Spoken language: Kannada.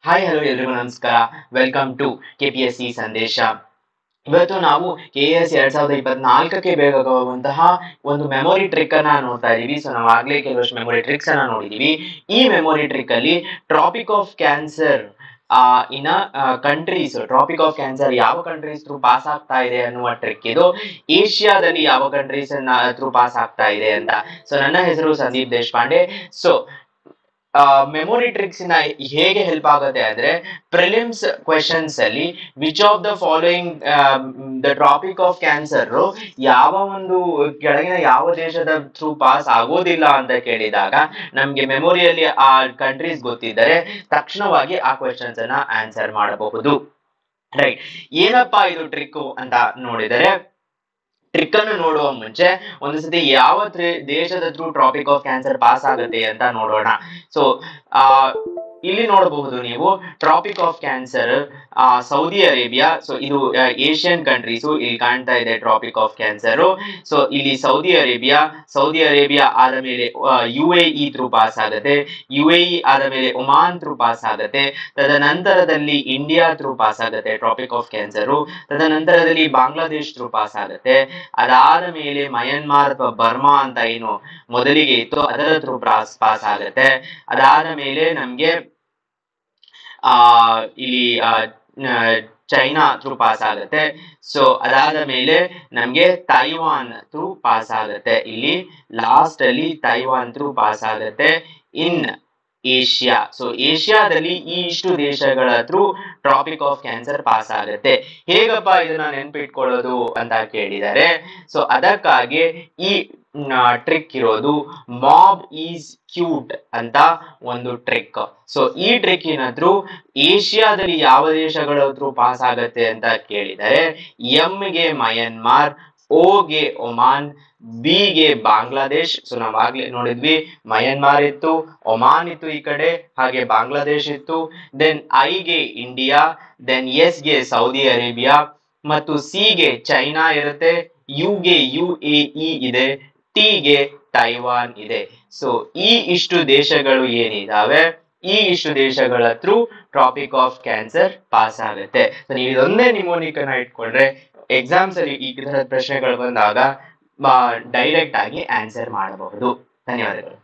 ಹಾಯ್ ಹಲೋ ಎಲ್ರಿಗೂ ನಮಸ್ಕಾರ. ವೆಲ್ಕಮ್ ಟು KPSC ಸಂದೇಶ. ಇವತ್ತು ನಾವು KS 2024ಕ್ಕೆ ಬೇಕಾಗುವಂತಹ ಒಂದು ಮೆಮೊರಿ ಟ್ರಿಕ್ ಅನ್ನ ನೋಡ್ತಾ ಇದೀವಿ. ಸೊ ನಾವು ಆಗ್ಲೇ ಕೆಲವಷ್ಟು ಮೆಮೊರಿ ಟ್ರಿಕ್ಸ್ ಅನ್ನ ನೋಡಿದೀವಿ. ಈ ಮೆಮೊರಿ ಟ್ರಿಕ್ ಅಲ್ಲಿ tropic of cancer in countries, tropic of cancer ಯಾವ ಕಂಟ್ರೀಸ್ ಥ್ರೂ ಪಾಸ್ ಆಗ್ತಾ ಇದೆ ಅನ್ನುವ ಟ್ರಿಕ್ ಇದು. ಏಷ್ಯಾದಲ್ಲಿ ಯಾವ ಕಂಟ್ರೀಸ್ ಥ್ರೂ ಪಾಸ್ ಆಗ್ತಾ ಇದೆ ಅಂತ. ಸೊ ನನ್ನ ಹೆಸರು Sandeep Deshpande. So memory tricks ಹೇಗೆ ಹೆಲ್ಪ್ ಆಗುತ್ತೆ ಅಂದ್ರೆ, ಪ್ರಿಲಿಮ್ಸ್ ಕ್ವೆಶನ್ಸ್ ಅಲ್ಲಿ which of the following the tropic of cancer ಯಾವ ಒಂದು ಕೆಳಗಿನ ಯಾವ ದೇಶದ ಥ್ರೂ ಪಾಸ್ ಆಗೋದಿಲ್ಲ ಅಂತ ಕೇಳಿದಾಗ ನಮ್ಗೆ ಮೆಮೊರಿಯಲ್ಲಿ ಆ ಕಂಟ್ರೀಸ್ ಗೊತ್ತಿದ್ದರೆ ತಕ್ಷಣವಾಗಿ ಆ ಕ್ವೆಶನ್ಸ್ ಅನ್ನ ಆನ್ಸರ್ ಮಾಡಬಹುದು. ರೈಟ್, ಏನಪ್ಪಾ ಇದು ಟ್ರಿಕ್ ಅಂತ ನೋಡಿದರೆ, ಟ್ರಿಕ್ ಅನ್ನು ನೋಡುವ ಮುಂಚೆ ಒಂದು ಸತಿ ಯಾವ ದೇಶದ through tropic of cancer pass ಆಗುತ್ತೆ ಅಂತ ನೋಡೋಣ. ಸೊ ಇಲ್ಲಿ ನೋಡಬಹುದು ನೀವು tropic of cancer Saudi Arabia. So ಇದು ಏಷ್ಯನ್ ಕಂಟ್ರೀಸ್. ಇಲ್ಲಿ ಕಾಣ್ತಾ ಇದೆ ಟ್ರಾಪಿಕ್ ಆಫ್ ಕ್ಯಾನ್ಸರ್. ಸೊ ಇಲ್ಲಿ ಸೌದಿ ಅರೇಬಿಯಾ ಆದ ಮೇಲೆ UAE ಥ್ರೂ ಪಾಸ್ ಆಗುತ್ತೆ. UAE ಆದ ಮೇಲೆ ಒಮಾನ್ ಥ್ರೂ ಪಾಸ್ ಆಗುತ್ತೆ. ತದನಂತರದಲ್ಲಿ ಇಂಡಿಯಾ ಥ್ರೂ ಪಾಸ್ ಆಗುತ್ತೆ ಟ್ರಾಪಿಕ್ ಆಫ್ ಕ್ಯಾನ್ಸರ್. ತದನಂತರದಲ್ಲಿ ಬಾಂಗ್ಲಾದೇಶ್ ಥ್ರೂ ಪಾಸ್ ಆಗುತ್ತೆ. ಅದಾದ ಮೇಲೆ ಮಯನ್ಮಾರ್ ಅಥವಾ ಬರ್ಮಾ ಅಂತ ಏನು ಮೊದಲಿಗೆ ಇತ್ತು ಅದರ ಥ್ರೂ ಪಾಸ್ ಆಗುತ್ತೆ. ಅದಾದ ಮೇಲೆ ನಮ್ಗೆ ಇಲ್ಲಿ ಚೈನಾ ಥ್ರೂ ಪಾಸ್ ಆಗುತ್ತೆ. ಸೊ ಅದಾದ ಮೇಲೆ ನಮ್ಗೆ ತೈವಾನ್ ಥ್ರೂ ಪಾಸ್ ಆಗುತ್ತೆ. ಇಲ್ಲಿ ಲಾಸ್ಟ್ ಅಲ್ಲಿ ತೈವಾನ್ ಥ್ರೂ ಪಾಸ್ ಆಗುತ್ತೆ ಇನ್ ಏಷ್ಯಾ. ಸೊ ಏಷ್ಯಾದಲ್ಲಿ ಈ ಇಷ್ಟು ದೇಶಗಳ through tropic of cancer pass ಆಗುತ್ತೆ. ಹೇಗಪ್ಪ ಇದನ್ನ ನೆನ್ಪಿಟ್ಕೊಳ್ಳೋದು ಅಂತ ಕೇಳಿದರೆ, ಸೊ ಅದಕ್ಕಾಗಿ ಈ ಟ್ರಿಕ್ ಇರೋದು ಮಾಬ್ ಈಸ್ ಕ್ಯೂಟ್ ಅಂತ ಒಂದು ಟ್ರಿಕ್. ಸೊ ಈ ಟ್ರಿಕ್ಕಿನ ಥ್ರೂ ಏಷ್ಯಾದಲ್ಲಿ ಯಾವ ದೇಶಗಳ ಥ್ರೂ ಪಾಸ್ ಆಗುತ್ತೆ ಅಂತ ಕೇಳಿದರೆ, ಎಂ ಗೆ ಮಯನ್ಮಾರ್, O ಗೆ ಒಮಾನ್, B ಗೆ ಬಾಂಗ್ಲಾದೇಶ್. ಸೊ ನಾವು ಆಗ್ಲೇ ನೋಡಿದ್ವಿ, ಮಯನ್ಮಾರ್ ಇತ್ತು, ಒಮಾನ್ ಇತ್ತು ಈ ಕಡೆ, ಹಾಗೆ ಬಾಂಗ್ಲಾದೇಶ್ ಇತ್ತು. ದೆನ್ I ಗೆ ಇಂಡಿಯಾ, ದೆನ್ S ಗೆ ಸೌದಿ ಅರೇಬಿಯಾ, ಮತ್ತು C ಗೆ ಚೈನಾ ಇರುತ್ತೆ, U ಗೆ UAE ಇದೆ, T ಗೆ ತೈವಾನ್ ಇದೆ. ಸೊ ಈ ಇಷ್ಟು ದೇಶಗಳು ಏನಿದಾವೆ, ಈ ಇಷ್ಟು ದೇಶಗಳ through tropic of cancer pass ಆಗುತ್ತೆ. ನೀವು ಇದೊಂದೇ ನಿಮೋನಿಕ್ ಅನ್ನ ಇಟ್ಕೊಂಡ್ರೆ ಎಕ್ಸಾಮ್ಸ್ ಅಲ್ಲಿ ಈ ತರದ ಪ್ರಶ್ನೆಗಳು ಬಂದಾಗ ಡೈರೆಕ್ಟ್ ಆಗಿ ಆನ್ಸರ್ ಮಾಡಬಹುದು. ಧನ್ಯವಾದಗಳು.